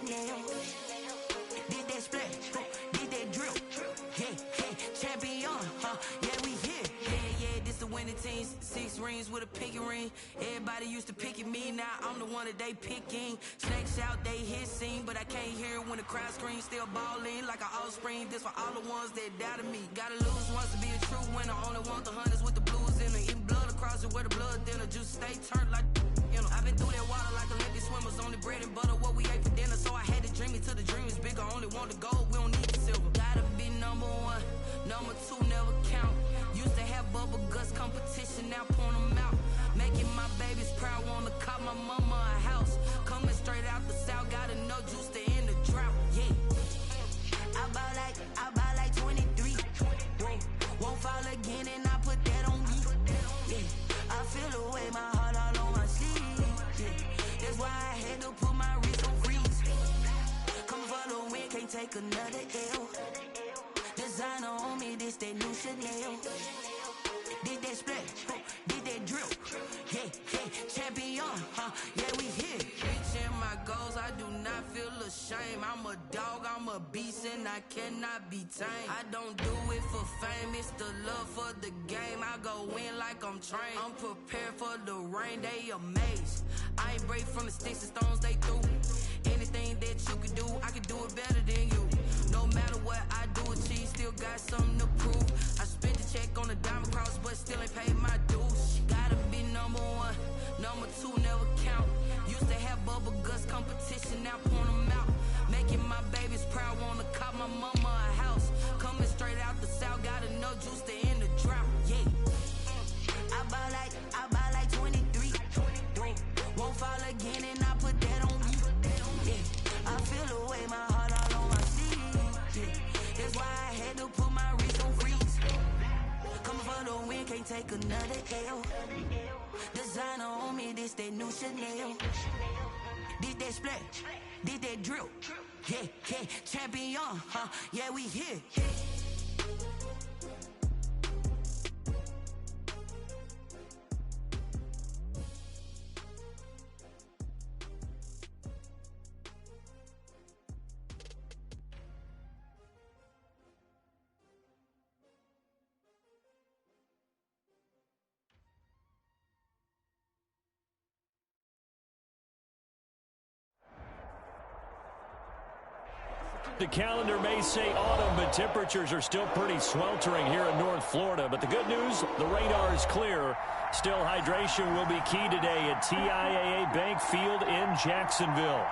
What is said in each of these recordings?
Chanel. Did that splash, did that drill. Champion, yeah, we here. Yeah, this the winning teams. 6 rings with a pinky ring. Everybody used to pick at me, now I'm the one that they picking. Snakes out, they hissing, but I can't hear when the crowd screams. Still balling like an offspring. This for all the ones that doubted me. Gotta lose once to be a true winner. Only want the hunters with the blues in it. Eating blood across it where the blood thinner. Juice stay turned like I've been through that water like Olympic swimmers. Only bread and butter, what we ate for dinner. So I had to dream it till the dream is bigger. Only want the gold, we don't need the silver. Gotta be number 1, number 2 never count. Used to have bubble guts competition, now point them out. Making my babies proud, wanna cop my mama a house. Coming straight out the south, gotta know juice to end the drought. Yeah, I bought like 23. Won't fall again and I put that on me. Yeah, I feel the way my heart all on my sleeve. Yeah, that's why I had to put my wrist on freeze. Come for the win, can't take another L. Designer on me, this that new Chanel. Did that splash, did that drill. Yeah, champion, yeah, we here. Reaching my goals, I do not feel ashamed. I'm a dog, I'm a beast, and I cannot be tamed. I don't do it for fame, it's the love for the game. I go in like I'm trained. I'm prepared for the rain, they amazed. I ain't break from the sticks and stones they threw. Anything that you can do, I can do it better than you. No matter what I do, achieve, still got something to prove. I spent the check on the diamond cross, but still ain't paid my dues. Gotta be number 1, number 2 never count. Used to have bubble guts competition, now point them out. Making my babies proud, wanna cop my mama a house. Coming straight out the south, gotta know juice to end the drought. Yeah, I bought like 23. Won't fall again and I put that on me. Yeah, I feel the way my heart all on my sleeve. Yeah, that's why I had to put my wrist on freeze. Coming for the win, can't take another L. Designer on me, this that new Chanel. Did that splash, did that drill. Yeah, champion, yeah, we here. The calendar may say autumn, but temperatures are still pretty sweltering here in North Florida. But the good news, the radar is clear. Still, hydration will be key today at TIAA Bank Field in Jacksonville.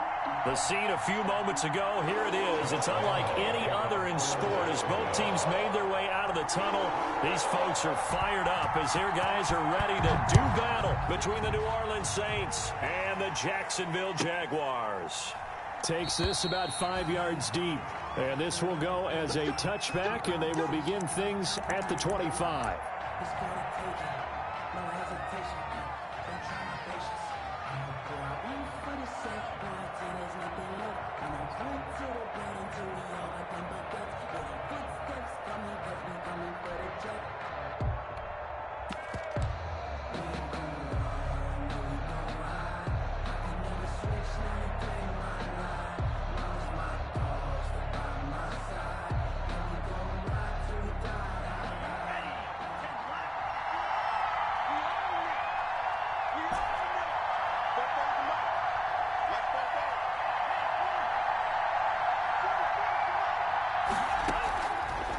The scene a few moments ago, here it is. It's unlike any other in sport as both teams made their way out of the tunnel. These folks are fired up as their guys are ready to do battle between the New Orleans Saints and the Jacksonville Jaguars. Takes this about 5 yards deep. And this will go as a touchback, and they will begin things at the 25.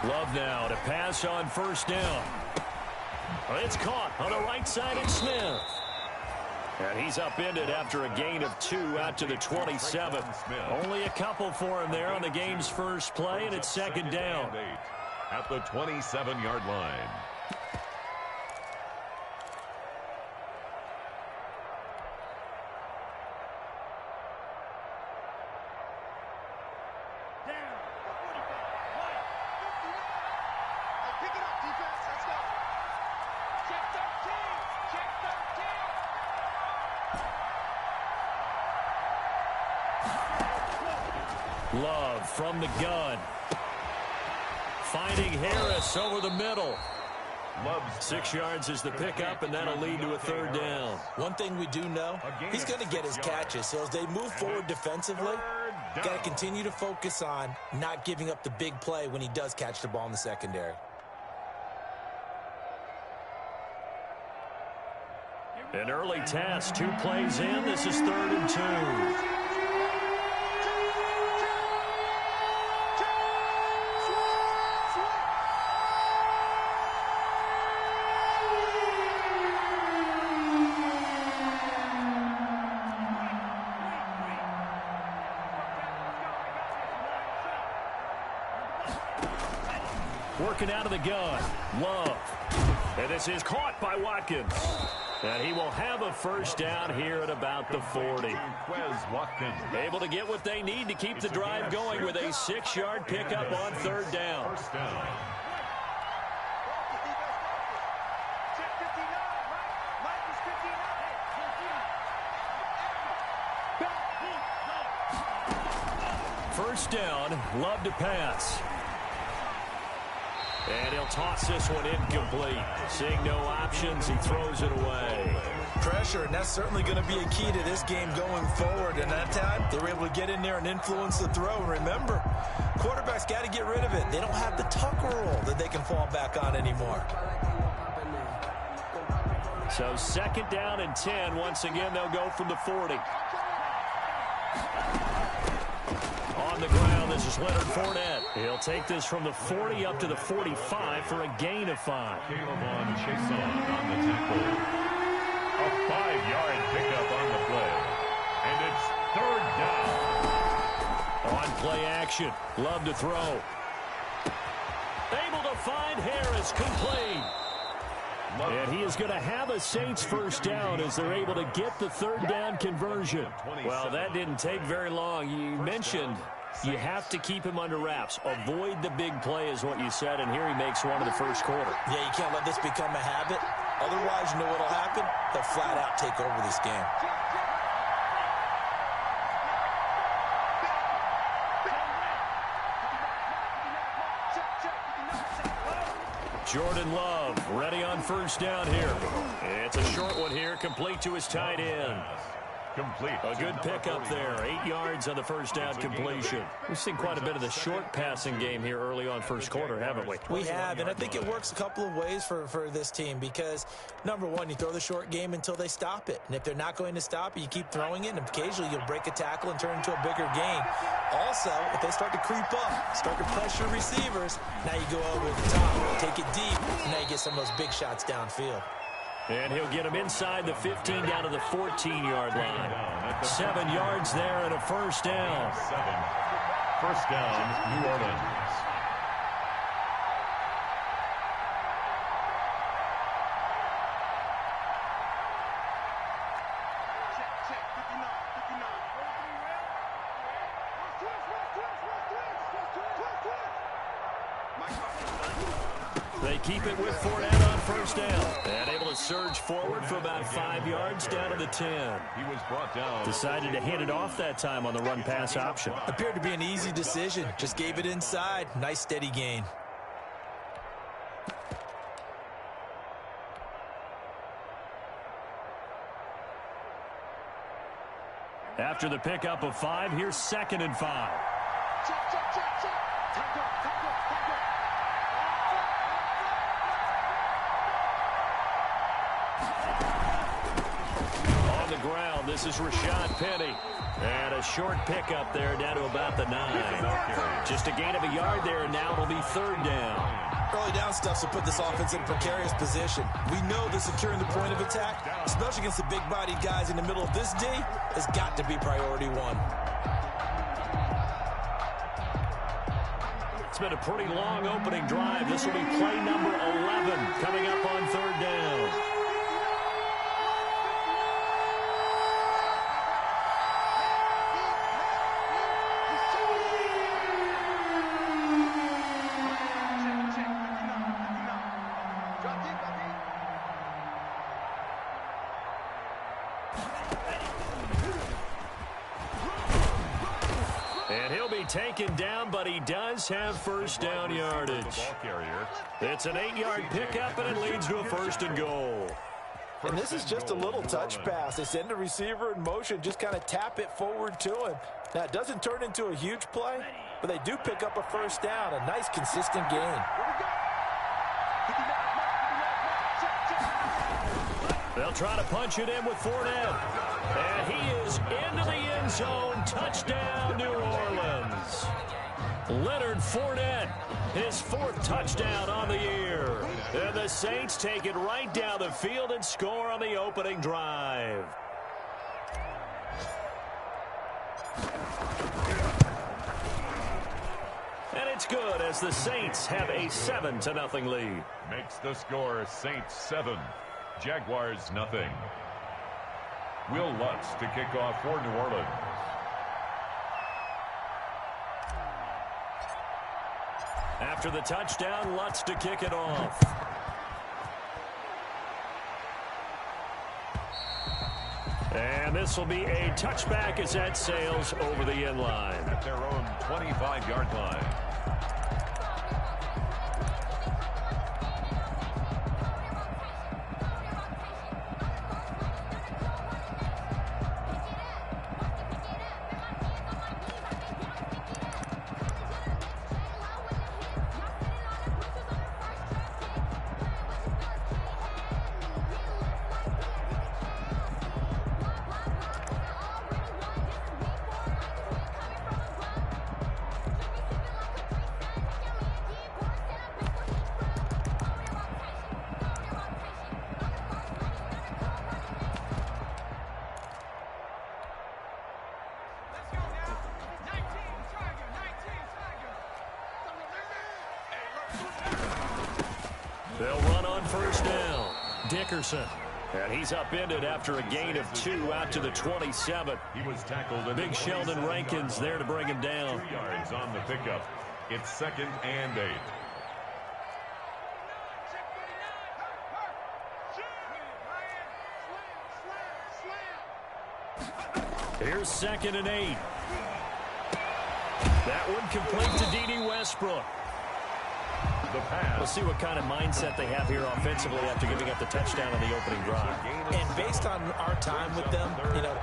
Love now to pass on first down. It's caught on the right side of Smith. And he's upended after a gain of 2 out to the 27. Only a couple for him there on the game's first play, and it's second down. At the 27-yard line. Love from the gun. Finding Harris over the middle. 6 yards is the pickup, and that'll lead to a third down. One thing we do know, he's going to get his catches. So as they move forward defensively, Got to continue to focus on not giving up the big play when he does catch the ball in the secondary. An early test, 2 plays in. This is 3rd and 2. Working out of the gun, Love. And this is caught by Watkins. And he will have a first down here at about the 40. Able to get what they need to keep the drive going with a 6-yard pickup on 3rd down. First down, Love to pass. And he'll toss this one incomplete. Seeing no options, he throws it away. Pressure, and that's certainly going to be a key to this game going forward. And that time, they were able to get in there and influence the throw. And remember, quarterbacks got to get rid of it. They don't have the tuck roll that they can fall back on anymore. So 2nd down and 10. Once again, they'll go from the 40. On the ground, this is Leonard Fournette. He'll take this from the 40 up to the 45 for a gain of 5. Caleb on Chason on the tackle. A 5-yard pickup on the play. And it's 3rd down. On play action, Love to throw. Able to find Harris, complete. And he is going to have a Saints first down as they're able to get the 3rd down conversion. Well, that didn't take very long. You mentioned you have to keep him under wraps. Avoid the big play is what you said, and here he makes one in the 1st quarter. Yeah, you can't let this become a habit. Otherwise, you know what will happen? They'll flat out take over this game. Jordan Love ready on first down here. It's a short one here, complete to his tight end. Complete. A good pickup there. 8 yards on the first down completion. We've seen quite a bit of the short passing game here early on 1st quarter, haven't we? We have, and I think it works a couple of ways for this team because, number one, you throw the short game until they stop it. And if they're not going to stop it, you keep throwing it, and occasionally you'll break a tackle and turn it into a bigger gain. Also, if they start to creep up, start to pressure receivers, now you go over the top, take it deep, and now you get some of those big shots downfield. And he'll get him inside the 15 down to the 14-yard line. 7 yards there and a first down. 7. First down, New Orleans. They keep it with Fournette on first down. And able to surge forward for about 5 yards down to the 10. He was brought down. Decided to hand it off that time on the run-pass option. Appeared to be an easy decision. Just gave it inside. Nice steady gain. After the pickup of 5, here's 2nd and 5. On the ground, this is Rashad Penny. And a short pickup there down to about the 9. Just a gain of a yard there, and now it'll be 3rd down. Early down stuff will put this offense in a precarious position. We know that securing the point of attack, especially against the big-bodied guys in the middle of this D, has got to be priority 1. It's been a pretty long opening drive. This will be play number 11 coming up on 3rd down. And he'll be taken down, but he does have first down yardage. It's an 8-yard pickup, and it leads to a 1st and goal. And this is just a little touch pass. They send the receiver in motion, just kind of tap it forward to him. Now, it doesn't turn into a huge play, but they do pick up a first down, a nice, consistent gain. They'll try to punch it in with Fournette. And he is into the end zone. Touchdown, New Orleans. Leonard Fournette, his 4th touchdown on the year. And the Saints take it right down the field and score on the opening drive. And it's good as the Saints have a 7-0 lead. Makes the score Saints 7, Jaguars nothing. Will Lutz to kick off for New Orleans. After the touchdown, Lutz to kick it off. And this will be a touchback as that sails over the end line. At their own 25-yard line. They'll run on first down. Dickerson. And he's upended after a gain of 2 out to the 27. He was tackled. Big Sheldon Rankins there to bring him down. 2 yards on the pickup. It's 2nd and 8. Here's 2nd and 8. That one complete to D.D. Westbrook. The pass. We'll see what kind of mindset they have here offensively after giving up the touchdown on the opening drive. And based on our time with them,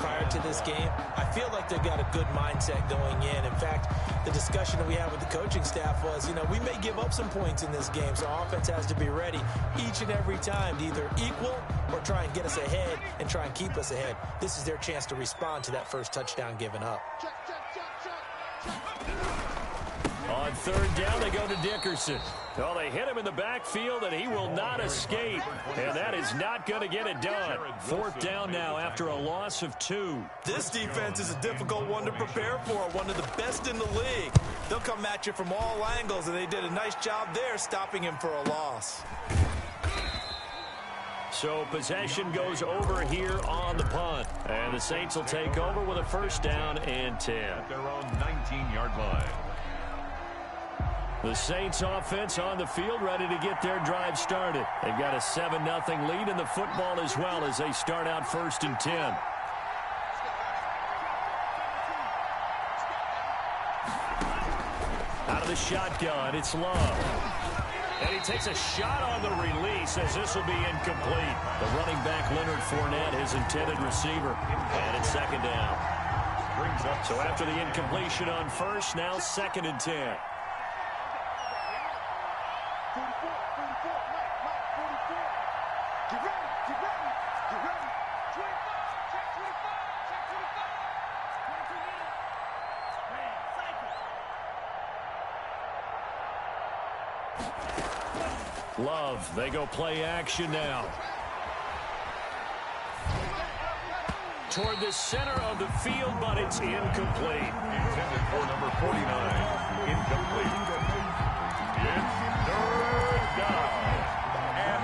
prior to this game, I feel like they've got a good mindset going in. In fact, the discussion that we had with the coaching staff was, we may give up some points in this game, so our offense has to be ready each and every time to either equal or try and get us ahead and try and keep us ahead. This is their chance to respond to that first touchdown given up. On 3rd down, they go to Dickerson. Well, they hit him in the backfield, and he will not escape. And that is not going to get it done. 4th down now after a loss of 2. This defense is a difficult one to prepare for, one of the best in the league. They'll come at you from all angles, and they did a nice job there stopping him for a loss. So possession goes over here on the punt. And the Saints will take over with a 1st down and 10. At their own 19-yard line. The Saints offense on the field ready to get their drive started. They've got a 7-0 lead in the football as well as they start out 1st and 10. Out of the shotgun, it's Love. And he takes a shot on the release as this will be incomplete. The running back, Leonard Fournette, his intended receiver. And it's 2nd down. So after the incompletion on 1st, now 2nd and 10. Love, they go play action now. Toward the center of the field, but it's incomplete. Intended for number 49. Incomplete. It's 3rd down and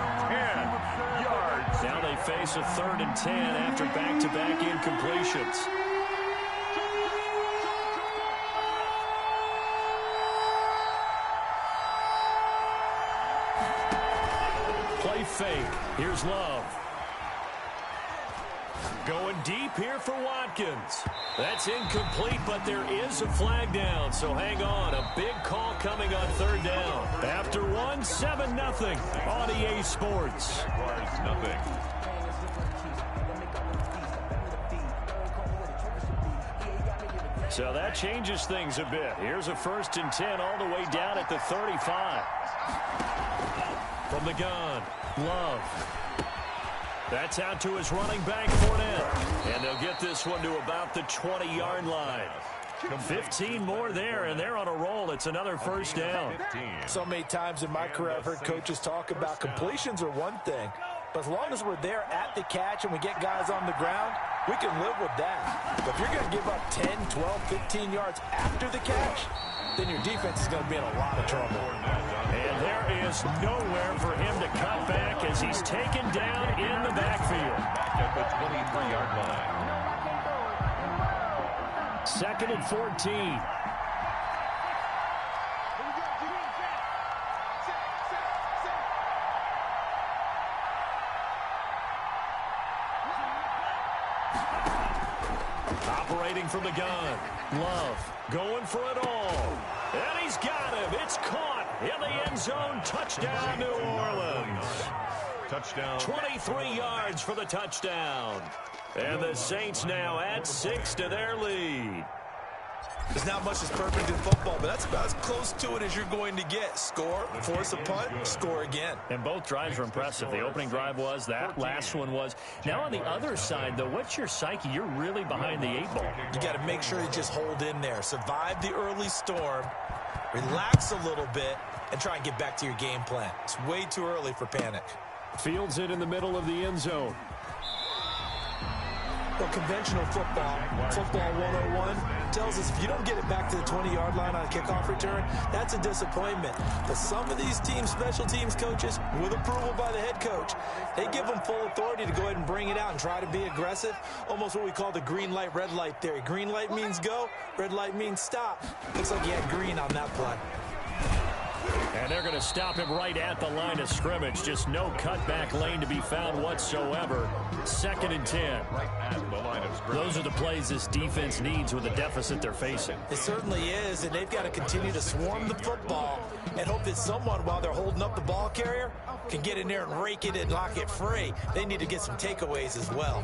10 yards. Now they face a 3rd and 10 after back-to-back incompletions. Play fake. Here's Love. Going deep here for Watkins. That's incomplete, but there is a flag down, so hang on. A big call coming on 3rd down. After one, 7-0 on EA Sports. Jaguars nothing. So that changes things a bit. Here's a 1st and 10 all the way down at the 35. From the gun, Love. That's out to his running back, Fournette. And they'll get this one to about the 20-yard line. 15 more there, and they're on a roll. It's another 1st down. So many times in my career I've heard coaches talk about completions are one thing, but as long as we're there at the catch and we get guys on the ground, we can live with that. But if you're going to give up 10, 12, 15 yards after the catch, then your defense is going to be in a lot of trouble. And there is nowhere for him to cut back as he's taken down in the backfield. At the 23-yard line. 2nd and 14. Operating from the gun. Love going for it all. And he's got him. It's caught in the end zone. Touchdown, New Orleans. Touchdown. 23 yards for the touchdown. And the Saints now add 6 to their lead. There's not much that's perfect in football, but that's about as close to it as you're going to get. Score, force a punt, score again. And both drives were impressive. The opening drive was, that last one was. Now on the other side, though, what's your psyche? You're really behind the 8 ball. You got to make sure you just hold in there. Survive the early storm, relax a little bit, and try and get back to your game plan. It's way too early for panic. Fields it in the middle of the end zone. Well, conventional football 101, tells us if you don't get it back to the 20-yard line on a kickoff return, that's a disappointment. But some of these teams, special teams coaches, with approval by the head coach, they give them full authority to go ahead and bring it out and try to be aggressive, almost what we call the green light, red light theory. Green light means go, red light means stop. Looks like he had green on that play. And they're going to stop him right at the line of scrimmage. Just no cutback lane to be found whatsoever. 2nd and 10. Those are the plays this defense needs with the deficit they're facing. It certainly is, and they've got to continue to swarm the football and hope that someone, while they're holding up the ball carrier, can get in there and rake it and lock it free. They need to get some takeaways as well.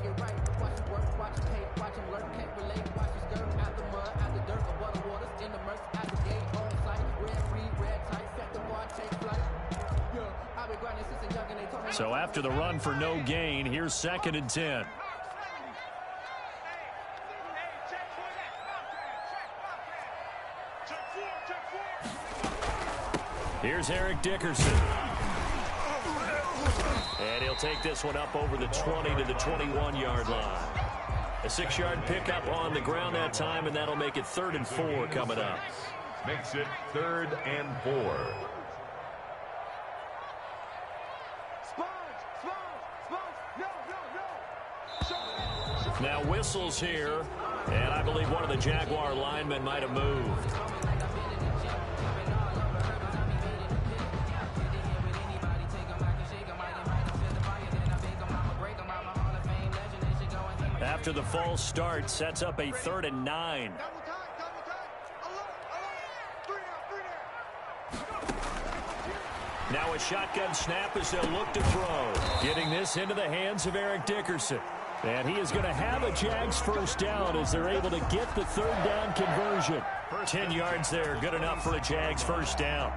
So after the run for no gain, here's 2nd and 10. Here's Eric Dickerson. And he'll take this one up over the 20 to the 21-yard line. A 6-yard pickup on the ground that time, and that'll make it 3rd and 4 coming up. Makes it 3rd and 4. Now whistles here, and I believe one of the Jaguar linemen might have moved. After the false start, sets up a 3rd and 9. Now a shotgun snap as they'll look to throw. Getting this into the hands of Eric Dickerson. And he is going to have a Jags 1st down as they're able to get the 3rd down conversion. 10 yards there, good enough for a Jags 1st down.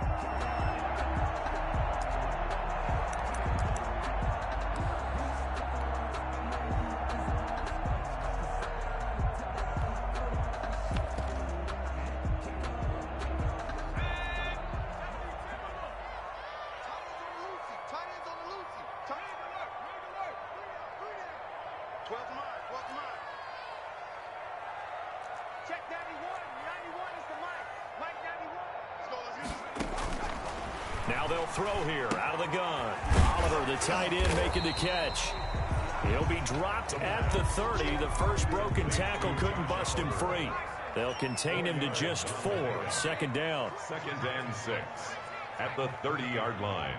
Now they'll throw here out of the gun. Oliver, the tight end, making the catch. He'll be dropped at the 30. The first broken tackle couldn't bust him free. They'll contain him to just 4. 2nd down. 2nd and 6 at the 30-yard line.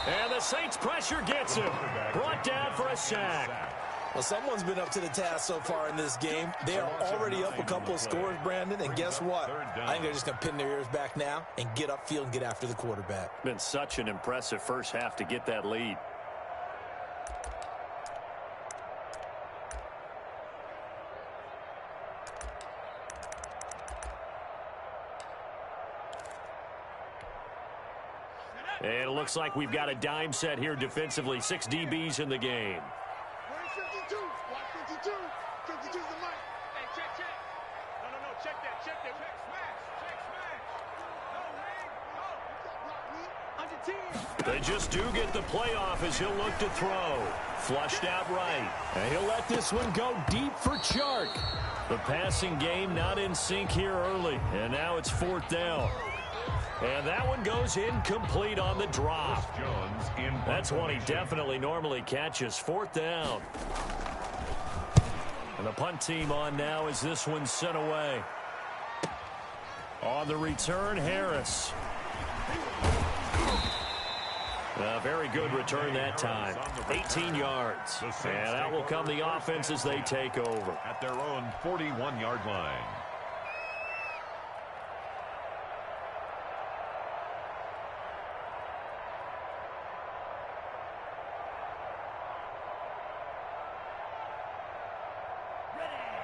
And the Saints pressure gets him. Brought down for a sack. Well, someone's been up to the task so far in this game. They are already up a couple of scores, Brandon, and guess what? I think they're just going to pin their ears back now and get upfield and get after the quarterback. Been such an impressive first half to get that lead. And it looks like we've got a dime set here defensively. 6 DBs in the game. 52. Watch 52. 52's the mic. Hey, check. No, check that. Check smash. No, man. Go. They just do get the playoff as he'll look to throw. Flushed out right. And he'll let this one go deep for Chark. The passing game not in sync here early. And now it's 4th down. And that one goes incomplete on the drop. That's one he definitely normally catches. 4th down. And the punt team on now as this one's sent away. On the return, Harris. A very good return that time. 18 yards. And that will come the offense as they take over. At their own 41-yard line.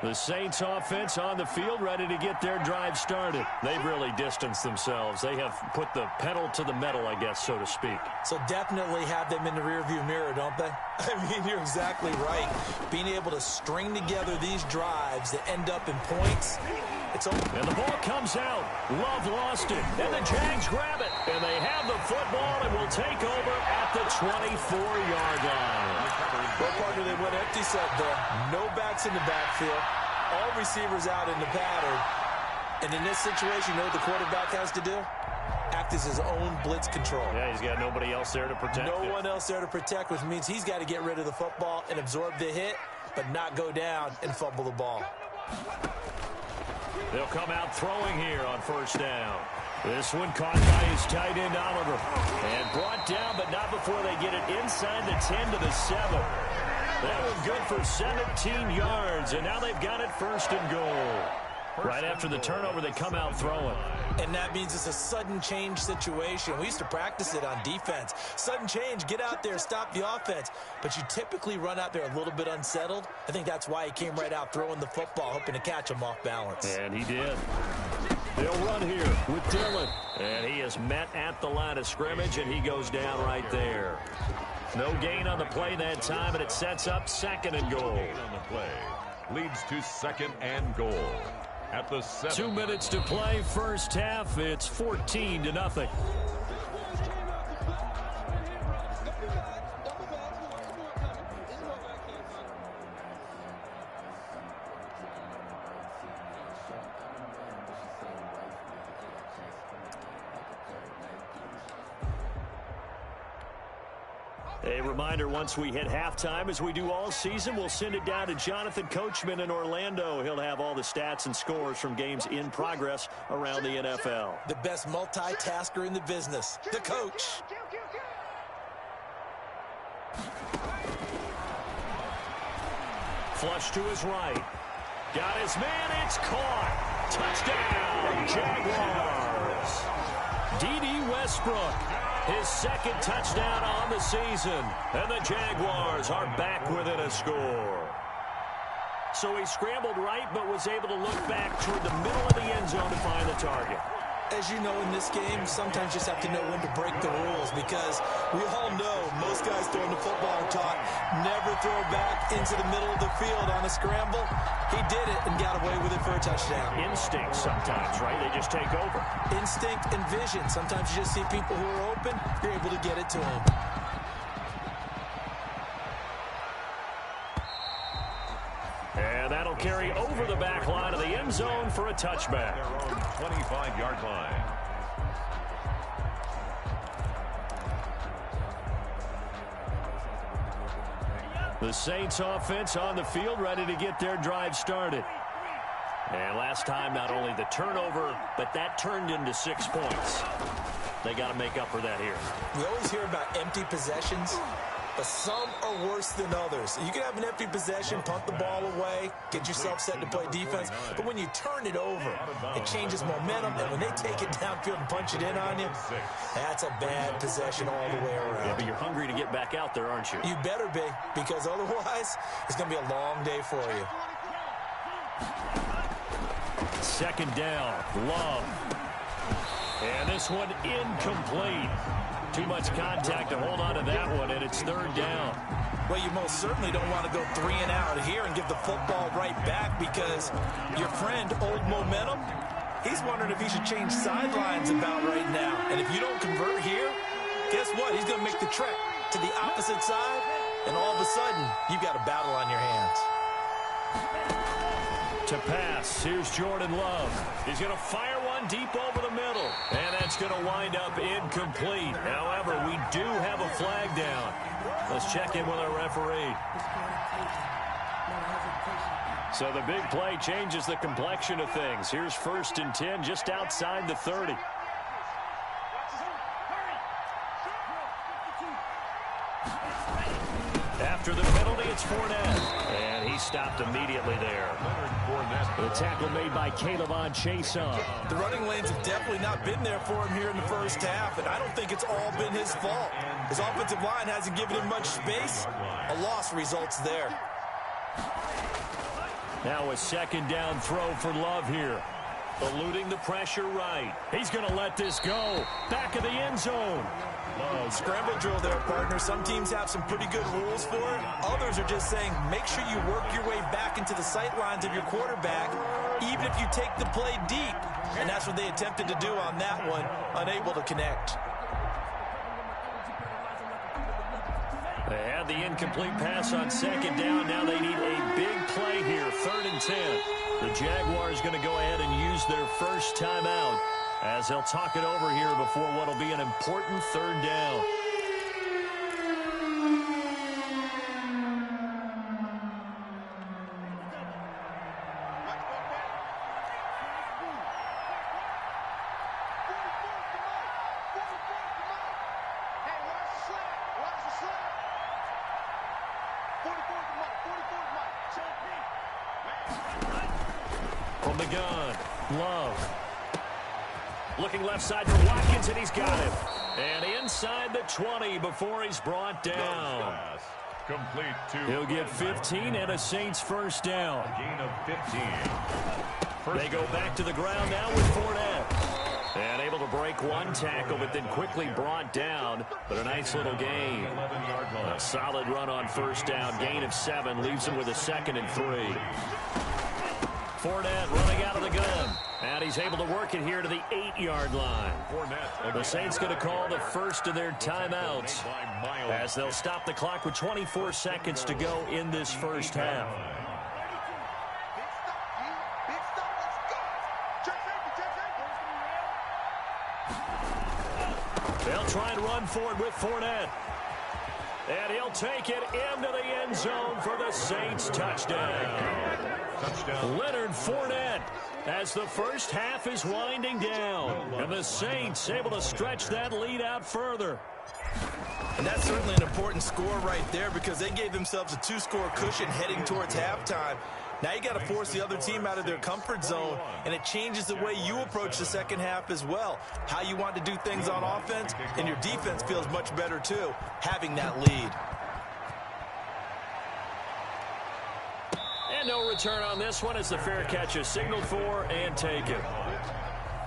The Saints offense on the field ready to get their drive started. They've really distanced themselves. They have put the pedal to the metal, I guess, so to speak. So definitely have them in the rearview mirror, don't they? I mean, you're exactly right. Being able to string together these drives that end up in points, it's over. And the ball comes out. Love lost it. And the Jags grab it. And they have the football and will take over at the 24-yard line. Well, partner, they went empty set there. No backs in the backfield. All receivers out in the pattern. And in this situation, you know what the quarterback has to do? Act as his own blitz control. Yeah, he's got nobody else there to protect him. No one else there to protect, which means he's got to get rid of the football and absorb the hit, but not go down and fumble the ball. They'll come out throwing here on 1st down. This one caught by his tight end, Oliver. And brought down, but not before they get it inside the 10 to the 7. That was good for 17 yards, and now they've got it 1st and goal. Right after the turnover, they come out throwing. And that means it's a sudden change situation. We used to practice it on defense. Sudden change, get out there, stop the offense. But you typically run out there a little bit unsettled. I think that's why he came right out throwing the football, hoping to catch him off balance. And he did. They'll run here with Dillon. And he is met at the line of scrimmage, and he goes down right there. No gain on the play that time, and it sets up 2nd and goal. On the play leads to 2nd and goal. At the 7. 2 minutes to play, first half. It's 14-0. A reminder, once we hit halftime, as we do all season, we'll send it down to Jonathan Coachman in Orlando. He'll have all the stats and scores from games in progress around the NFL. The best multitasker in the business, the coach. Flush to his right. Got his man, it's caught. Touchdown, Jaguars. D.D. Westbrook. His 2nd touchdown on the season. And the Jaguars are back within a score. So he scrambled right, but was able to look back toward the middle of the end zone to find the target. As you know, in this game, sometimes you just have to know when to break the rules, because we all know most guys throwing the football are taught never throw back into the middle of the field on a scramble. He did it and got away with it for a touchdown. Instinct sometimes, right? They just take over. Instinct and vision. Sometimes you just see people who are open, you're able to get it to them. And that'll carry over the back line of the end zone for a touchback. Their own 25-yard line. The Saints offense on the field ready to get their drive started. And last time, not only the turnover, but that turned into 6 points. They got to make up for that here. We always hear about empty possessions. but some are worse than others. You can have an empty possession, punt the ball away, get yourself set to play defense, but when you turn it over, it changes momentum, and when they take it downfield and punch it in on you, that's a bad possession all the way around. Yeah, but you're hungry to get back out there, aren't you? You better be, because otherwise, it's going to be a long day for you. Second down, Love. And this one incomplete. Too much contact to hold on to that one, and it's third down. Well, you most certainly don't want to go 3 and out here and give the football right back, because your friend, Old Momentum, he's wondering if he should change sidelines about right now. And if you don't convert here, guess what? He's going to make the trek to the opposite side, and all of a sudden, you've got a battle on your hands. To pass, here's Jordan Love. He's going to fire one deep over the middle, and that's going to wind up incomplete. However, we do have a flag down. Let's check in with our referee. So the big play changes the complexion of things. Here's 1st and 10 just outside the 30. After the penalty, it's Fournette. And he stopped immediately there. The tackle made by Calebon Chason. The running lanes have definitely not been there for him here in the first half, and I don't think it's all been his fault. His offensive line hasn't given him much space. A loss results there. Now a second down throw for Love here. Eluding the pressure right. He's going to let this go. Back of the end zone. Scramble drill there, partner. Some teams have some pretty good rules for it. Others are just saying, make sure you work your way back into the sight lines of your quarterback, even if you take the play deep. And that's what they attempted to do on that one, unable to connect. They had the incomplete pass on second down. Now they need a big play here, 3rd and 10. The Jaguars going to go ahead and use their first timeout, as they'll talk it over here before what will be an important 3rd down. From the gun, Love. Looking left side for Watkins, and he's got him. And inside the 20 before he's brought down. Complete to He'll get 15 and a Saints first down. gain of 15. They go back to the ground now with Fournette. And able to break one tackle, but then quickly brought down. But a nice little gain. A solid run on first down. Gain of 7 leaves him with a 2nd and 3. Fournette running out of the gun. And he's able to work it here to the 8-yard line. The Saints going to call the first of their timeouts, as they'll stop the clock with 24 seconds to go in this first half. They'll try and run for it with Fournette. And he'll take it into the end zone for the Saints touchdown. Leonard Fournette, as the first half is winding down. And the Saints able to stretch that lead out further. And that's certainly an important score right there, because they gave themselves a 2-score cushion heading towards halftime. Now you got to force the other team out of their comfort zone, and it changes the way you approach the second half as well. How you want to do things on offense, and your defense feels much better too, having that lead. And no return on this one as the fair catch is signaled for and taken.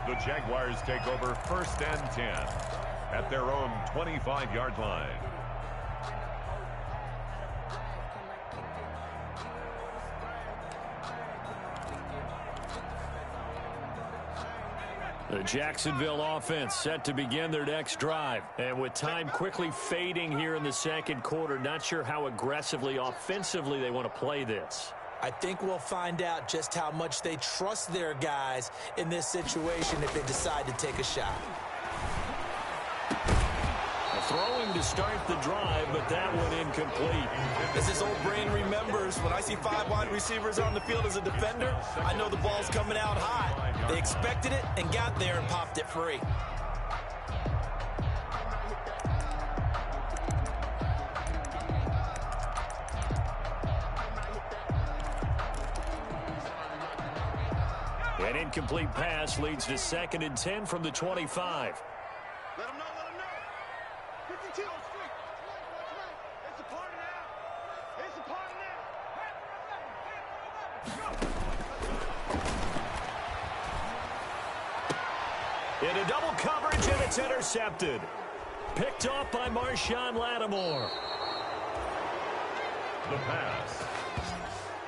The Jaguars take over 1st and 10 at their own 25-yard line. The Jacksonville offense set to begin their next drive. And with time quickly fading here in the second quarter, not sure how aggressively, offensively they want to play this. I think we'll find out just how much they trust their guys in this situation if they decide to take a shot. Throwing to start the drive, but that one incomplete. As this old brain remembers, when I see 5 wide receivers on the field as a defender, I know the ball's coming out high. They expected it and got there and popped it free. An incomplete pass leads to 2nd and 10 from the 25. Let him know, let him know. 52. It's a party now. It's a party now. Into double coverage, and it's intercepted. Picked off by Marshawn Lattimore. The pass.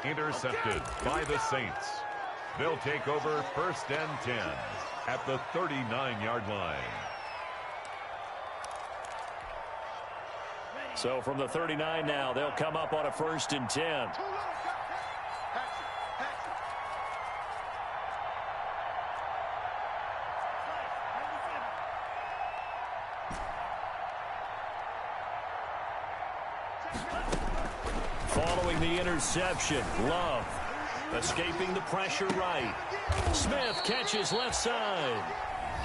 Intercepted by the Saints. They'll take over 1st and 10 at the 39-yard line. So from the 39 now, they'll come up on a 1st and 10. Following the interception, Love escaping the pressure right. Smith catches left side.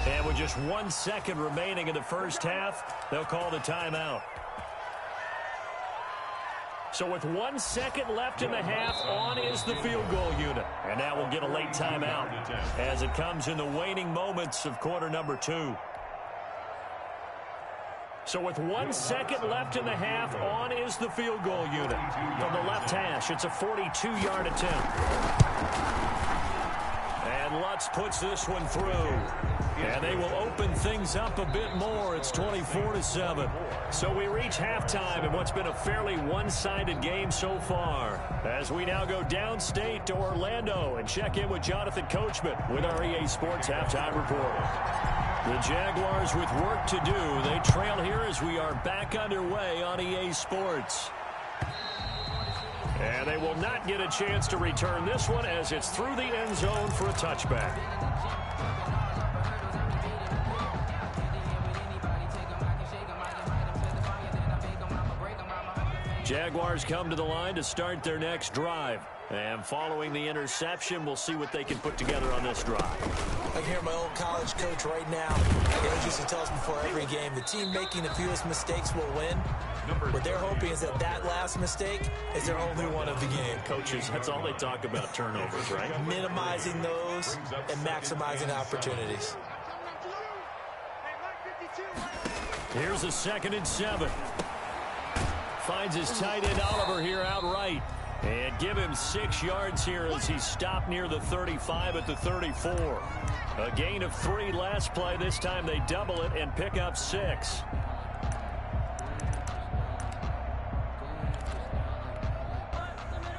And with just 1 second remaining in the first half, they'll call the timeout. So with 1 second left in the half, on is the field goal unit. And now we'll get a late timeout as it comes in the waning moments of quarter number 2. So with 1 second left in the half, on is the field goal unit. From the left hash, it's a 42-yard attempt. And Lutz puts this one through. And they will open things up a bit more. It's 24-7. So we reach halftime in what's been a fairly one-sided game so far. As we now go downstate to Orlando and check in with Jonathan Coachman with our EA Sports Halftime Report. The Jaguars with work to do. They trail here as we are back underway on EA Sports. And they will not get a chance to return this one as it's through the end zone for a touchback. Jaguars come to the line to start their next drive. And following the interception, we'll see what they can put together on this drive. I can hear my old college coach right now. He used to tell us before every game, the team making the fewest mistakes will win. What they're hoping is that that last mistake is their only one of the game. Coaches, that's all they talk about, turnovers, right? Minimizing those and maximizing opportunities. Here's a 2nd and 7. Finds his tight end Oliver here outright. And give him 6 yards here as he's stopped near the 35 at the 34. A gain of 3 last play. This time they double it and pick up 6.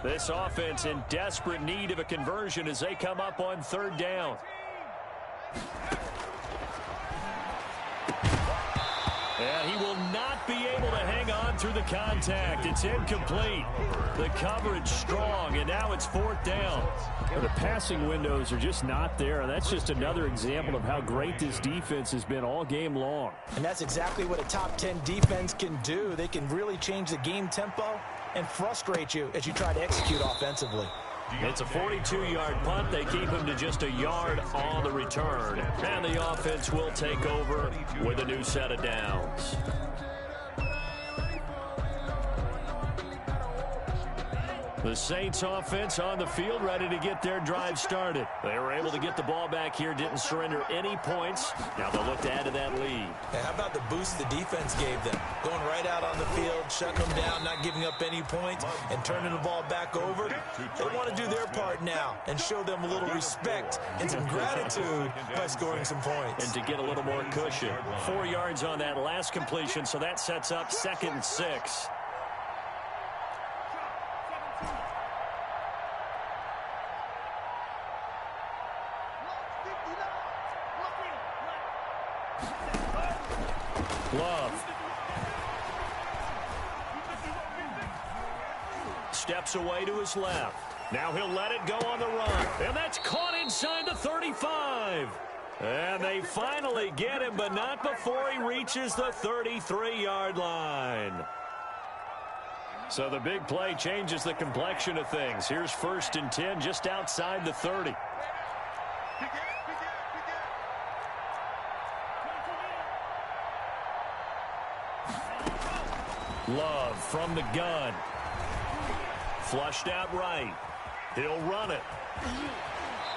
This offense in desperate need of a conversion as they come up on 3rd down. And he will not be able to hang on through the contact. It's incomplete. The coverage strong, and now it's 4th down. The passing windows are just not there, and that's just another example of how great this defense has been all game long. And that's exactly what a top 10 defense can do. They can really change the game tempo and frustrate you as you try to execute offensively. It's a 42-yard punt. They keep him to just a yard on the return. And the offense will take over with a new set of downs. The Saints offense on the field ready to get their drive started. They were able to get the ball back here, didn't surrender any points. Now they'll look to add to that lead. And how about the boost the defense gave them? Going right out on the field, shutting them down, not giving up any points, and turning the ball back over. They want to do their part now and show them a little respect and some gratitude by scoring some points. And to get a little more cushion. 4 yards on that last completion, so that sets up 2nd and 6. Love steps away to his left. Now he'll let it go on the run. And that's caught inside the 35. And they finally get him, but not before he reaches the 33-yard line. So the big play changes the complexion of things. Here's 1st and 10 just outside the 30. Love from the gun. Flushed out right. He'll run it.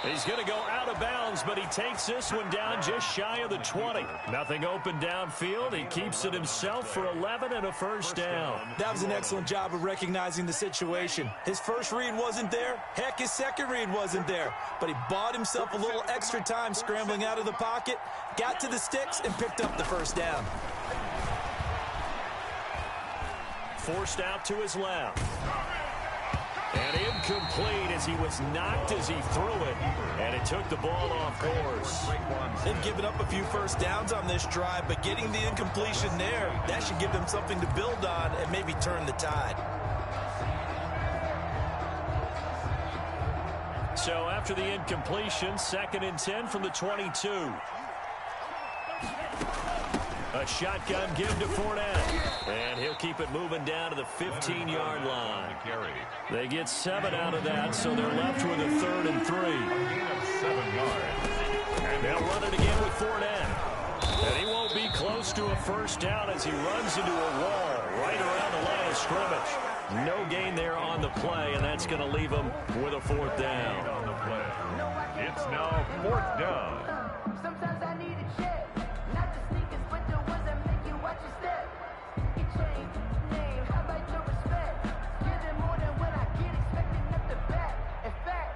He's going to go out of bounds, but he takes this one down just shy of the 20. Nothing open downfield. He keeps it himself for 11 and a first down. That was an excellent job of recognizing the situation. His first read wasn't there. Heck, his second read wasn't there. But he bought himself a little extra time scrambling out of the pocket, got to the sticks, and picked up the first down. Forced out to his left. And incomplete as he was knocked as he threw it. And it took the ball off course. They've given up a few first downs on this drive, but getting the incompletion there, that should give them something to build on and maybe turn the tide. So after the incompletion, 2nd and 10 from the 22. A shotgun give to Fournette. And he'll keep it moving down to the 15-yard line. They get 7 out of that, so they're left with a 3rd and 3. And they'll run it again with Fournette. And he won't be close to a first down as he runs into a wall right around the line of scrimmage. No gain there on the play, and that's going to leave him with a 4th down. It's now 4th down. Sometimes I need a check. Not the sneakers, but the ones that make you watch your step. You change name, how about your respect? Giving more than what I get, expecting up the back. In fact,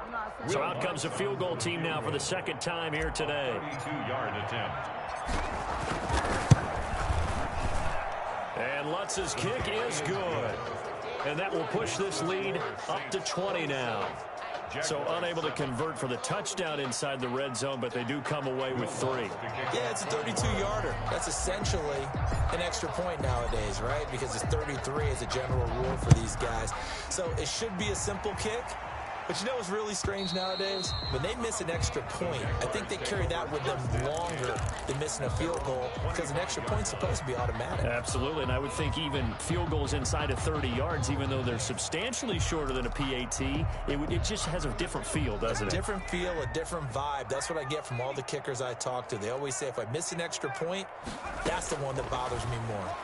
I'm not saying. So out comes a field goal team now for the 2nd time here today. 32-yard attempt. And Lutz's kick is good. And that will push this lead up to 20 now. So unable to convert for the touchdown inside the red zone, but they do come away with 3. Yeah, it's a 32-yarder. That's essentially an extra point nowadays, right? Because it's 33 as a general rule for these guys. So it should be a simple kick. But you know what's really strange nowadays? When they miss an extra point, I think they carry that with them longer than missing a field goal because an extra point's supposed to be automatic. Absolutely, and I would think even field goals inside of 30 yards, even though they're substantially shorter than a PAT, it just has a different feel, doesn't it? A different feel, a different vibe. That's what I get from all the kickers I talk to. They always say if I miss an extra point, that's the one that bothers me more.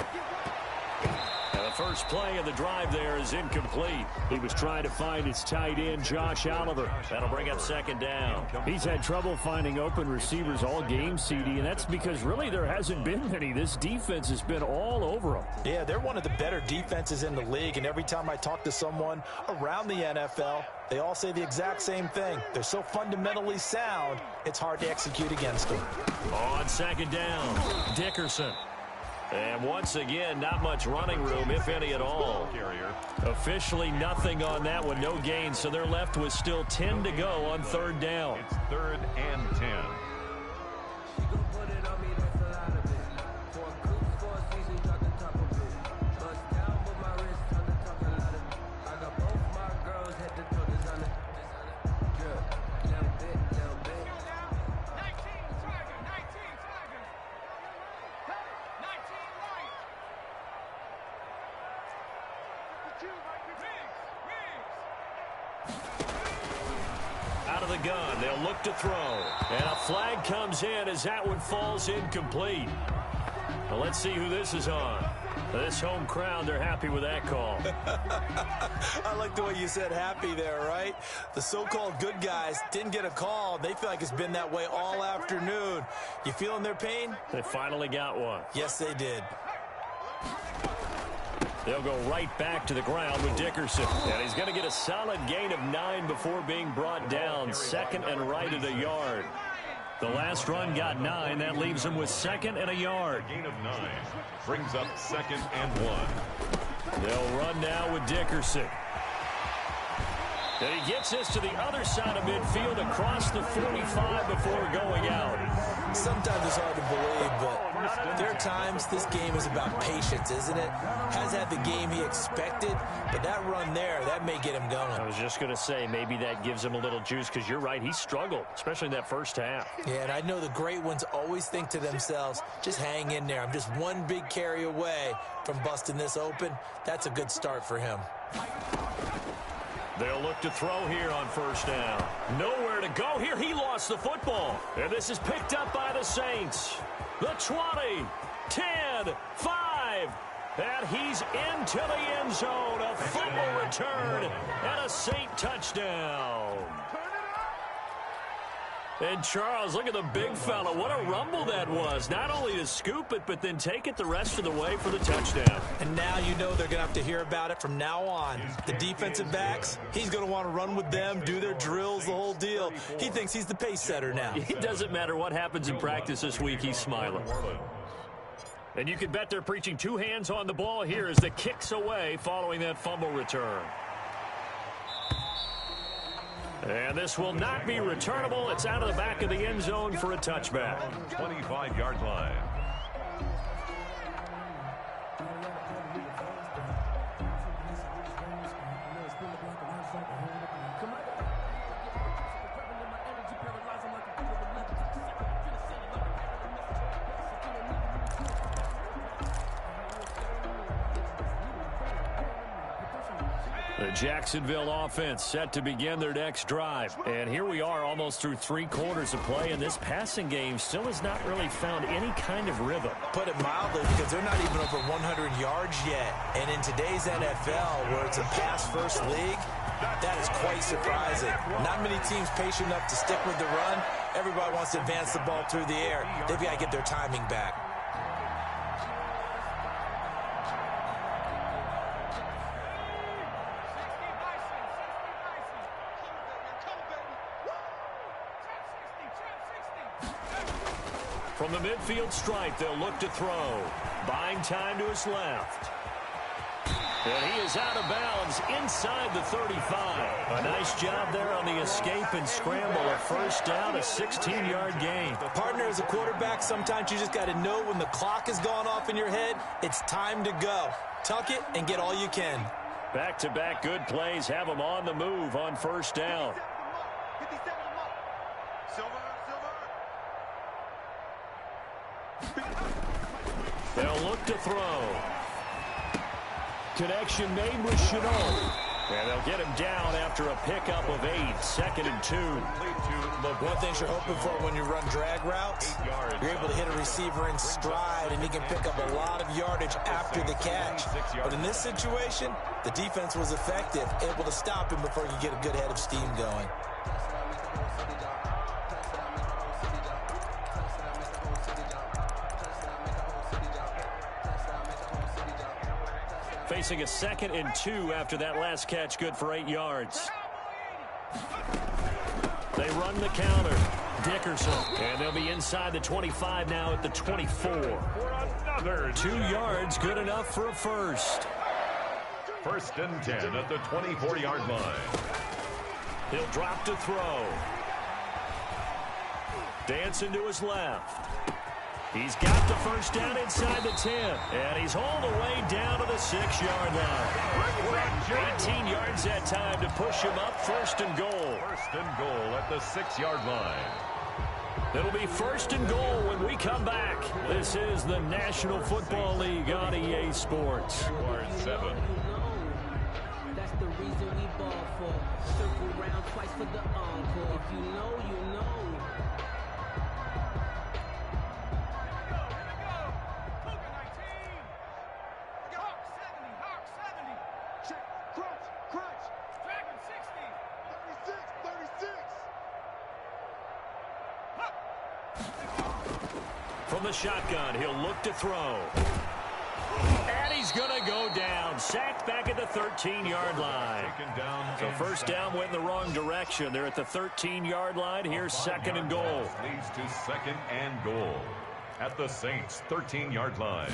And the first play of the drive there is incomplete. He was trying to find his tight end, Josh Oliver. That'll bring up 2nd down. He's had trouble finding open receivers all game, CD, and that's because really there hasn't been many. This defense has been all over him. Yeah, they're one of the better defenses in the league, and every time I talk to someone around the NFL, they all say the exact same thing. They're so fundamentally sound, it's hard to execute against them. On 2nd down, Dickerson. And once again, not much running room, if any at all. Officially nothing on that one, no gain, so they're left with still 10 to go on 3rd down. It's 3rd and 10. Out of the gun, they'll look to throw. And a flag comes in as that one falls incomplete. Well, let's see who this is on. This home crowd, they're happy with that call. I like the way you said happy there, right? The so-called good guys didn't get a call. They feel like it's been that way all afternoon. You feeling their pain? They finally got one. Yes, they did. They'll go right back to the ground with Dickerson. And he's going to get a solid gain of 9 before being brought down. 2nd and right at a yard. The last run got 9. That leaves him with 2nd and a yard. Gain of 9 brings up 2nd and 1. They'll run now with Dickerson. And he gets this to the other side of midfield across the 45 before going out. Sometimes it's hard to believe, but there are times this game is about patience, isn't it? Has had the game he expected, but that run there, that may get him going. I was just going to say, maybe that gives him a little juice, because you're right, he struggled, especially in that first half. Yeah, and I know the great ones always think to themselves, just hang in there. I'm just one big carry away from busting this open. That's a good start for him. They'll look to throw here on 1st down. Nowhere to go here. He lost the football. And this is picked up by the Saints. The 20, 10, 5. And he's into the end zone. A fumble return and a Saint touchdown. And Charles, look at the big fella. What a rumble that was. Not only to scoop it, but then take it the rest of the way for the touchdown. And now you know they're going to have to hear about it from now on. The defensive backs, he's going to want to run with them, do their drills, the whole deal. He thinks he's the pace setter now. It doesn't matter what happens in practice this week. He's smiling. And you can bet they're preaching two hands on the ball here as the kick's away following that fumble return. And this will not be returnable. It's out of the back of the end zone for a touchback. 25-yard line. The Jacksonville offense set to begin their next drive. And here we are almost through 3 quarters of play, and this passing game still has not really found any kind of rhythm. Put it mildly, because they're not even over 100 yards yet. And in today's NFL, where it's a pass-first league, that is quite surprising. Not many teams patient enough to stick with the run. Everybody wants to advance the ball through the air. They've got to get their timing back. From the midfield stripe, they'll look to throw. Buying time to his left. And he is out of bounds inside the 35. A nice job there on the escape and scramble. A first down, a 16-yard gain. Partner, as a quarterback, sometimes you just got to know when the clock has gone off in your head, it's time to go. Tuck it and get all you can. Back-to-back good plays have them on the move on first down. They'll look to throw. Connection made with Chenault. And they'll get him down after a pickup of 8, 2nd and 2. One thing you're hoping for when you run drag routes, you're able to hit a receiver in stride, and he can pick up a lot of yardage after the catch. But in this situation, the defense was effective, able to stop him before he could get a good head of steam going. Facing a 2nd and 2 after that last catch, good for 8 yards. They run the counter. Dickerson. And they'll be inside the 25 now at the 24. Another 2 yards, good enough for a first. 1st and 10 at the 24-yard line. He'll drop to throw. Dancing to his left. He's got the first down inside the 10. And he's hauled away down to the 6-yard line. 18 yards that time to push him up, 1st and goal. 1st and goal at the 6-yard line. It'll be 1st and goal when we come back. This is the National Football League on EA Sports. 7. That's the reason we ball for. Circle round twice for the encore. If you know, you know. From the shotgun, he'll look to throw. And he's going to go down. Sacked back at the 13-yard line. So first down went in the wrong direction. They're at the 13-yard line. Here's 2nd and goal. Leads to 2nd and goal at the Saints' 13-yard line.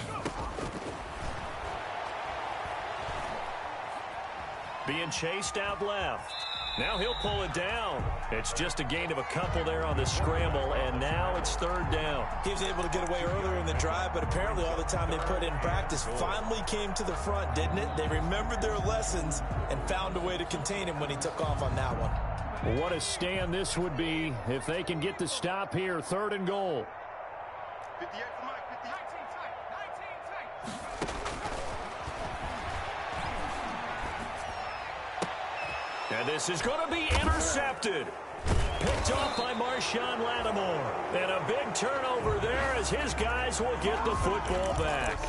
Being chased out left. Now he'll pull it down. It's just a gain of a couple there on the scramble, and now it's 3rd down. He was able to get away earlier in the drive, but apparently all the time they put in practice finally came to the front, didn't it? They remembered their lessons and found a way to contain him when he took off on that one. What a stand this would be if they can get the stop here. 3rd and goal. 58 for Mike. 19 tight. And this is going to be intercepted. Picked off by Marshawn Lattimore. And a big turnover there as his guys will get the football back.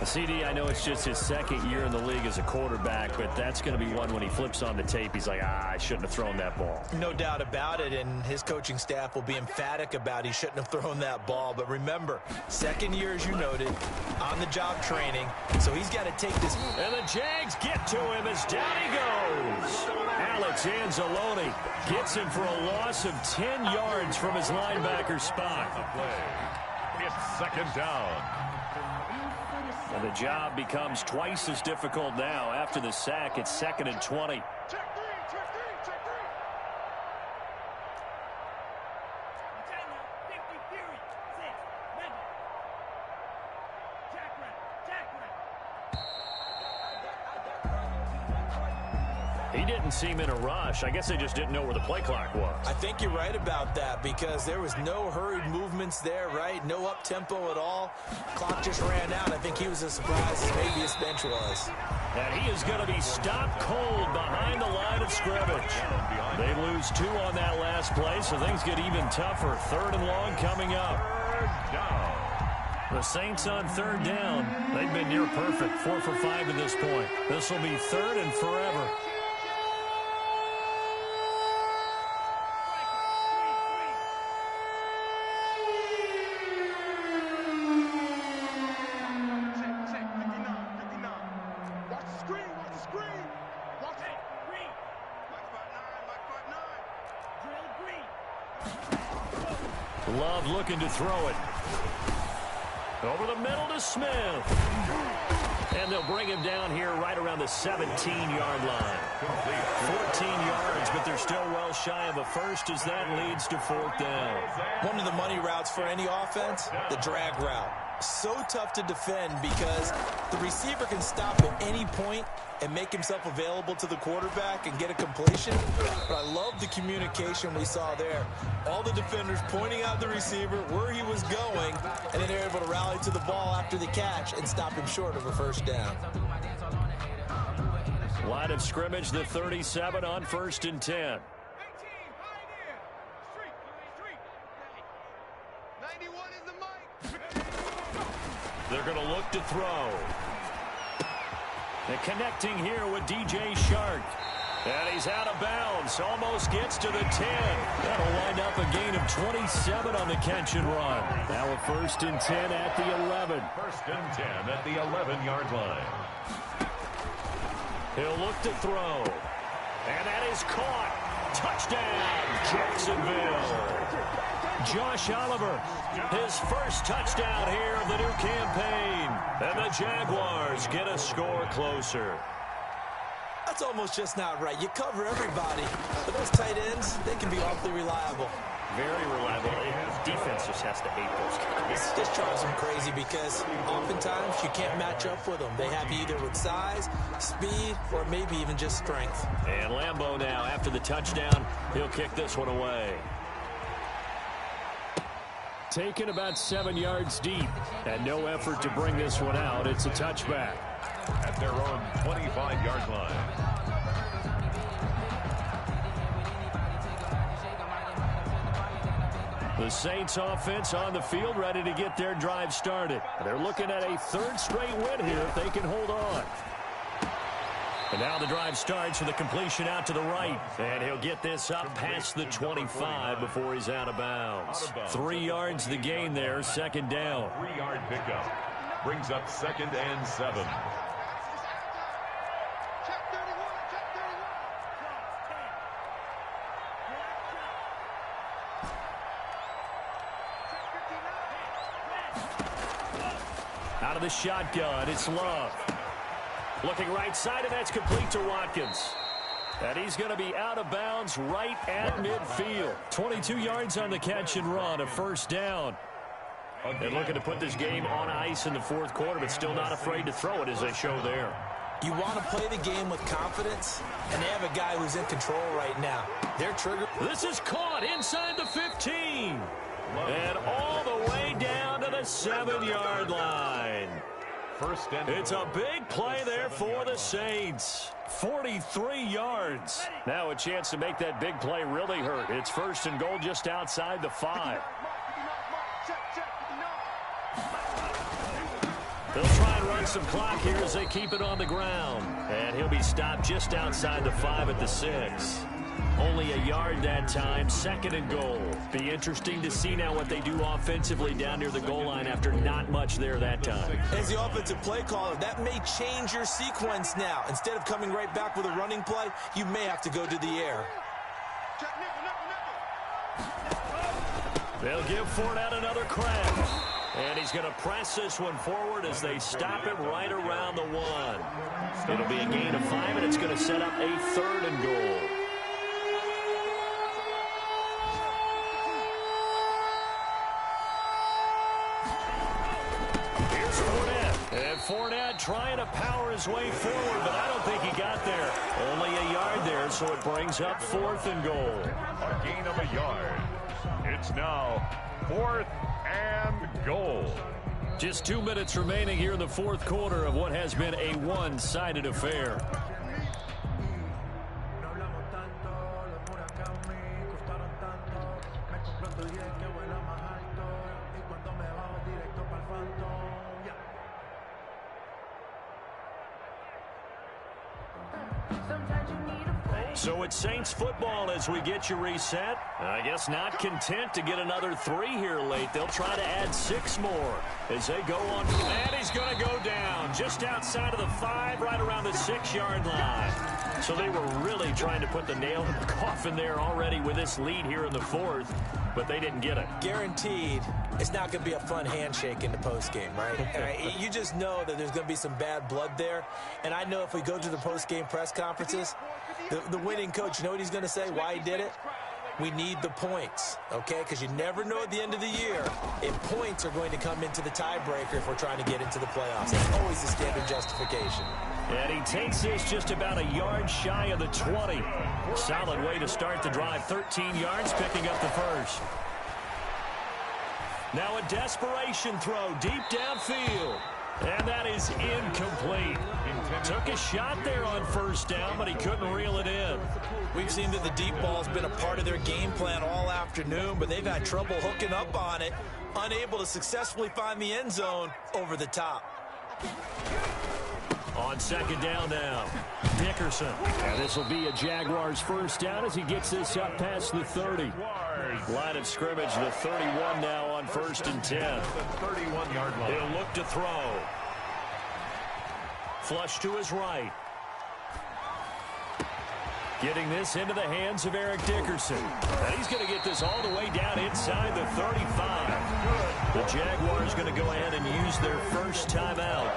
CD, I know it's just his second year in the league as a quarterback, but that's going to be one when he flips on the tape. He's like, I shouldn't have thrown that ball. No doubt about it, and his coaching staff will be emphatic about he shouldn't have thrown that ball. But remember, second year, as you noted, on-the-job training, so he's got to take this. And the Jags get to him as down he goes. Alex Anzalone gets him for a loss of 10 yards from his linebacker spot. It's second down. And the job becomes twice as difficult now. After the sack, it's 2nd and 20. Check three, check three, check three. He didn't seem in a rush. I guess they just didn't know where the play clock was. I think you're right about that because there was no hurried movements there, right? No up-tempo at all. Clock just ran out. I think he was as surprised as maybe his bench was. And he is going to be stopped cold behind the line of scrimmage. They lose 2 on that last play, so things get even tougher. 3rd and long coming up. The Saints on 3rd down. They've been near perfect, 4 for 5 at this point. This will be 3rd and forever. Love looking to throw it. Over the middle to Smith. And they'll bring him down here right around the 17-yard line. 14 yards, but they're still well shy of a first as that leads to 4th down. One of the money routes for any offense, the drag route. So tough to defend because the receiver can stop at any point and make himself available to the quarterback and get a completion. But I love the communication we saw there. All the defenders pointing out the receiver, where he was going, and then they're able to rally to the ball after the catch and stop him short of a first down. Line of scrimmage, the 37 on 1st and 10. They're going to look to throw. And connecting here with DJ Shark. And he's out of bounds. Almost gets to the 10. That'll wind up a gain of 27 on the catch and run. Now a 1st and 10 at the 11. 1st and 10 at the 11-yard line. He'll look to throw. And that is caught. Touchdown, Jacksonville. Josh Oliver, his first touchdown here of the new campaign. And the Jaguars get a score closer. That's almost just not right. You cover everybody. But those tight ends, they can be awfully reliable. Very reliable. Defense just has to hate those guys. This drives them crazy because oftentimes you can't match up with them. They have you either with size, speed, or maybe even just strength. And Lambeau now, after the touchdown, he'll kick this one away. Taken about 7 yards deep, and no effort to bring this one out. It's a touchback. At their own 25-yard line. The Saints offense on the field, ready to get their drive started. They're looking at a 3rd straight win here if they can hold on. And now the drive starts with a completion out to the right. And he'll get this up past the 25 before he's out of bounds. 3 yards the gain there, 2nd down. 3-yard pickup. Brings up 2nd and 7. Out of the shotgun, it's Love. Looking right side, and that's complete to Watkins. And he's going to be out of bounds right at midfield. 22 yards on the catch and run, a 1st down. They're looking to put this game on ice in the 4th quarter, but still not afraid to throw it as they show there. You want to play the game with confidence, and they have a guy who's in control right now. They're triggered. This is caught inside the 15. And all the way down to the 7-yard line. It's a big play there for the Saints. 43 yards. Now a chance to make that big play really hurt. It's 1st and goal just outside the 5. They'll try and run some clock here as they keep it on the ground. And he'll be stopped just outside the 5 at the 6. Only a yard that time, 2nd and goal. Be interesting to see now what they do offensively down near the goal line after not much there that time. As the offensive play caller, that may change your sequence now. Instead of coming right back with a running play, you may have to go to the air. They'll give Fournette another crack. And he's going to press this one forward as they stop it right around the 1. It'll be a gain of 5, and it's going to set up a 3rd and goal. Here's Fournette. And Fournette trying to power his way forward, but I don't think he got there. Only a yard there, so it brings up 4th and goal. A gain of a yard. It's now 4th and goal. Just 2 minutes remaining here in the 4th quarter of what has been a one-sided affair. So it's Saints football as we get you reset. I guess not content to get another 3 here late. They'll try to add 6 more as they go on. And he's going to go down just outside of the 5, right around the 6-yard line. So they were really trying to put the nail in the coffin there already with this lead here in the 4th, but they didn't get it. Guaranteed, it's not going to be a fun handshake in the postgame, right? You just know that there's going to be some bad blood there. And I know if we go to the postgame press conferences, the winning coach, you know what he's going to say, why he did it? We need the points, okay? Because you never know at the end of the year if points are going to come into the tiebreaker if we're trying to get into the playoffs. That's always the standard justification. And he takes this just about a yard shy of the 20. Solid way to start the drive. 13 yards, picking up the first. Now a desperation throw deep downfield. And that is incomplete. Took a shot there on first down, but he couldn't reel it in. We've seen that the deep ball's been a part of their game plan all afternoon, but they've had trouble hooking up on it, unable to successfully find the end zone over the top. On 2nd down now, Dickerson. And this will be a Jaguars first down as he gets this up past the 30. Line of scrimmage, the 31 now on 1st and 10. The 31-yard line. He'll look to throw. Flush to his right. Getting this into the hands of Eric Dickerson. And he's going to get this all the way down inside the 35. The Jaguars going to go ahead and use their first timeout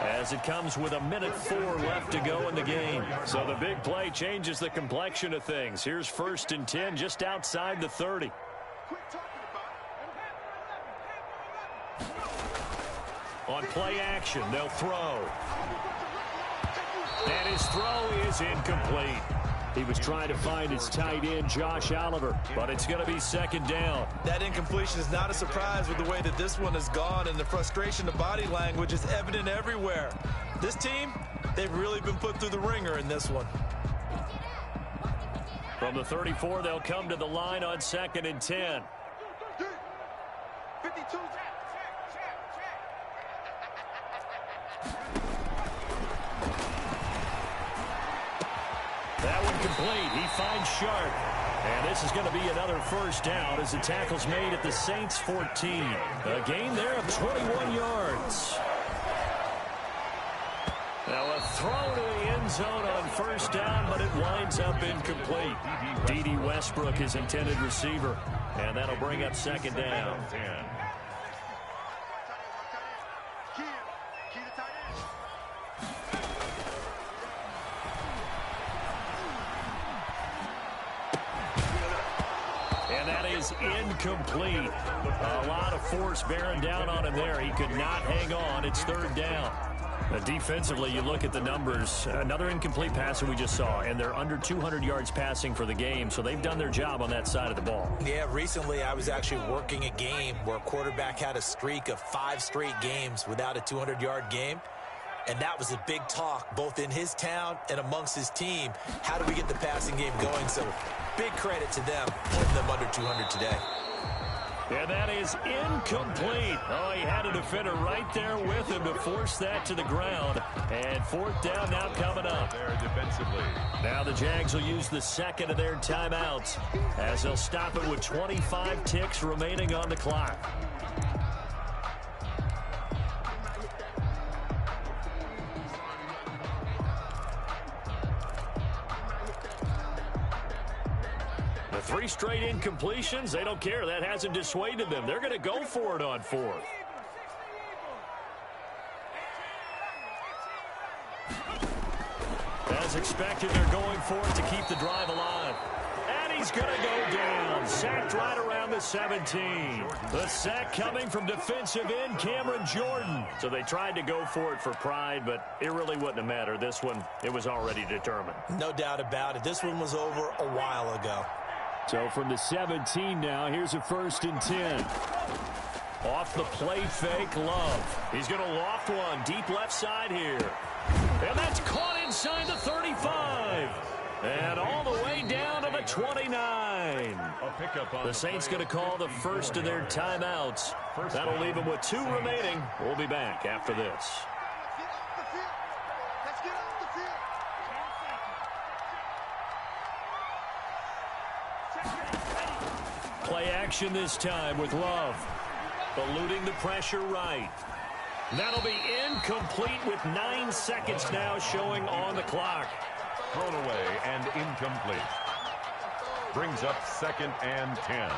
as it comes with 1:04 left to go in the game. So the big play changes the complexion of things. Here's 1st and 10 just outside the 30. On play action, they'll throw. And his throw is incomplete. He was trying to find his tight end, Josh Oliver, but it's going to be 2nd down. That incompletion is not a surprise with the way that this one has gone, and the frustration of body language is evident everywhere. This team, they've really been put through the ringer in this one. From the 34, they'll come to the line on 2nd and 10. 52. That one complete. He finds Sharp. And this is going to be another first down as the tackle's made at the Saints 14. A gain there of 21 yards. Now a throw to the end zone on first down, but it winds up incomplete. D.D. Westbrook, his intended receiver. And that'll bring up 2nd down. Incomplete. A lot of force bearing down on him there. He could not hang on. It's 3rd down. Defensively, you look at the numbers. Another incomplete pass that we just saw, and they're under 200 yards passing for the game, so they've done their job on that side of the ball. Yeah, recently I was actually working a game where a quarterback had a streak of 5 straight games without a 200-yard game. And that was a big talk, both in his town and amongst his team. How do we get the passing game going? So big credit to them, holding them under 200 today. And that is incomplete. Oh, he had a defender right there with him to force that to the ground. And fourth down now coming up. There defensively. Now the Jags will use the second of their timeouts as they'll stop it with 25 ticks remaining on the clock. Three straight incompletions. They don't care. That hasn't dissuaded them. They're going to go for it on fourth. As expected, they're going for it to keep the drive alive. And he's going to go down. Sacked right around the 17. The sack coming from defensive end Cameron Jordan. So they tried to go for it for pride, but it really wouldn't have mattered. This one, it was already determined. No doubt about it. This one was over a while ago. So from the 17 now, here's a 1st and 10. Off the play fake, Love. He's going to loft one deep left side here. And that's caught inside the 35. And all the way down to the 29. A pickup on the Saints going to call the first of their timeouts. That'll leave them with 2 remaining. We'll be back after this. Play action this time with Love. Eluding the pressure right. That'll be incomplete with 9 seconds now showing on the clock. Thrown away and incomplete. Brings up 2nd and 10.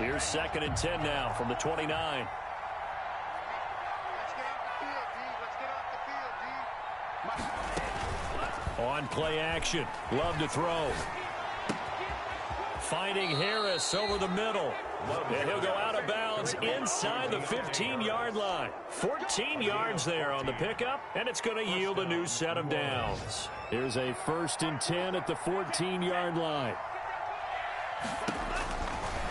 Here's 2nd and 10 now from the 29. On play action. Love to throw. Finding Harris over the middle. And he'll go out of bounds inside the 15-yard line. 14 yards there on the pickup, and it's going to yield a new set of downs. Here's a 1st and 10 at the 14-yard line.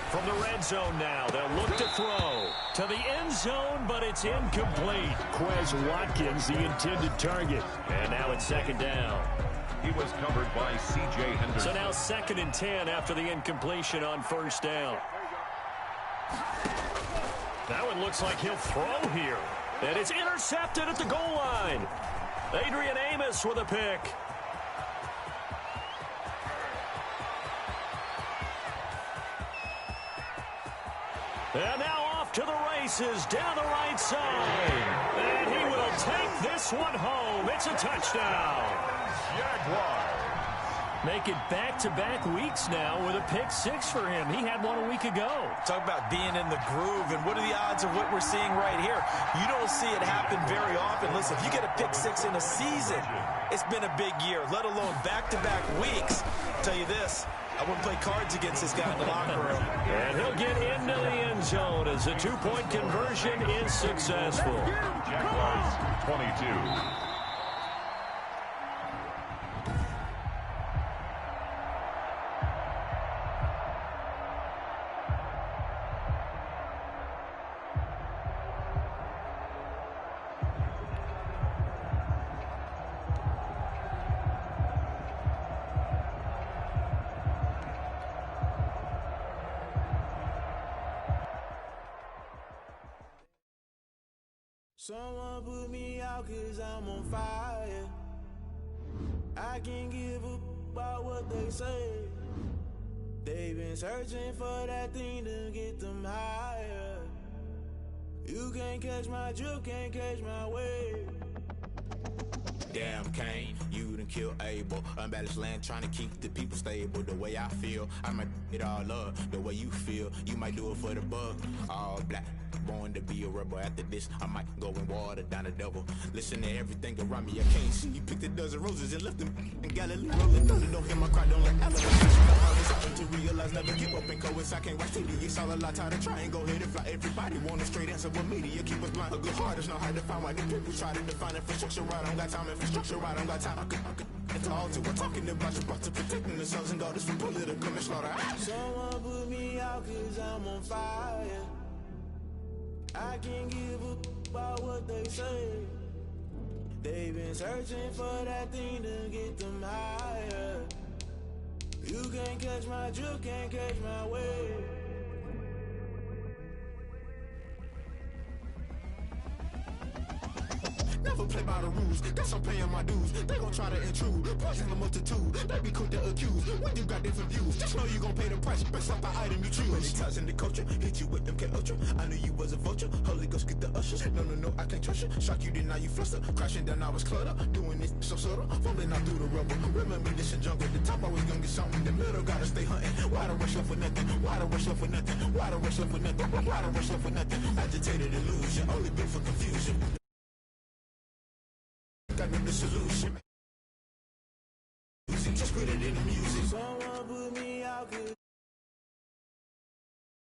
From the red zone now, they'll look to throw to the end zone, but it's incomplete. Quez Watkins, the intended target. And now it's 2nd down. He was covered by C.J. Henderson. So now 2nd and 10 after the incompletion on 1st down. That one looks like he'll throw here. And it's intercepted at the goal line. Adrian Amos with a pick. And now off to the races down the right side. And he will take this one home. It's a touchdown. Jaguars. Make it back-to-back weeks now with a pick 6 for him. He had one a week ago. Talk about being in the groove, and what are the odds of what we're seeing right here? You don't see it happen very often. Listen, if you get a pick 6 in a season, it's been a big year, let alone back-to-back weeks. I'll tell you this, I wouldn't play cards against this guy in the locker room. And he'll get into the end zone as the 2-point conversion is successful. Jaguars 22. Someone put me out 'cause I'm on fire. I can't give up about what they say. They've been searching for that thing to get them higher. You can't catch my drift, can't catch my wave. Damn, Kane, you done killed Abel. Unbalanced land, trying to keep the people stable. The way I feel, I might it all up. The way you feel, you might do it for the bug. All black, born to be a rebel. After this, I might go and water down the devil. Listen to everything around me, I can't see. You picked a dozen roses and left them in Galilee. Rolling thunder, don't hear my cry, don't let elephants. To realize, never give up and coincide. I can't write to you. It's all a lot, time to try and go ahead and fly. Everybody want a straight answer with media. Keep us blind. A good heart is not hard to find. Why the people try to define infrastructure right? I don't got time, infrastructure right? I don't got time. I could talk to. We're talking about you, brought to protecting the sons and daughters from political and slaughter. Someone put me out 'cause I'm on fire. I can't give up about what they say. They've been searching for that thing to get them higher. You can't catch catch my drift, can't catch my wave. Never play by the rules, guess I'm paying my dues. They gon' try to intrude, poison the multitude. They be quick to accuse, when you got different views. Just know you gon' pay the price, based off the item you choose. Many times in the culture, hit you with them K-Ultra. I knew you was a vulture, Holy Ghost get the ushers. No, I can't trust you. Shock you, then now you fluster. Crashing down, I was cluttered. Doing this so subtle, fumbling out through the rubble. Remember this in jungle, the top always gonna get something. The middle gotta stay hunting. Why the rush up for nothing? Why the rush up for nothing? Why the rush up for nothing? Why the rush up for nothing? Agitated illusion, only built for confusion. Got no solution. Just put it in the music. Someone put me out good.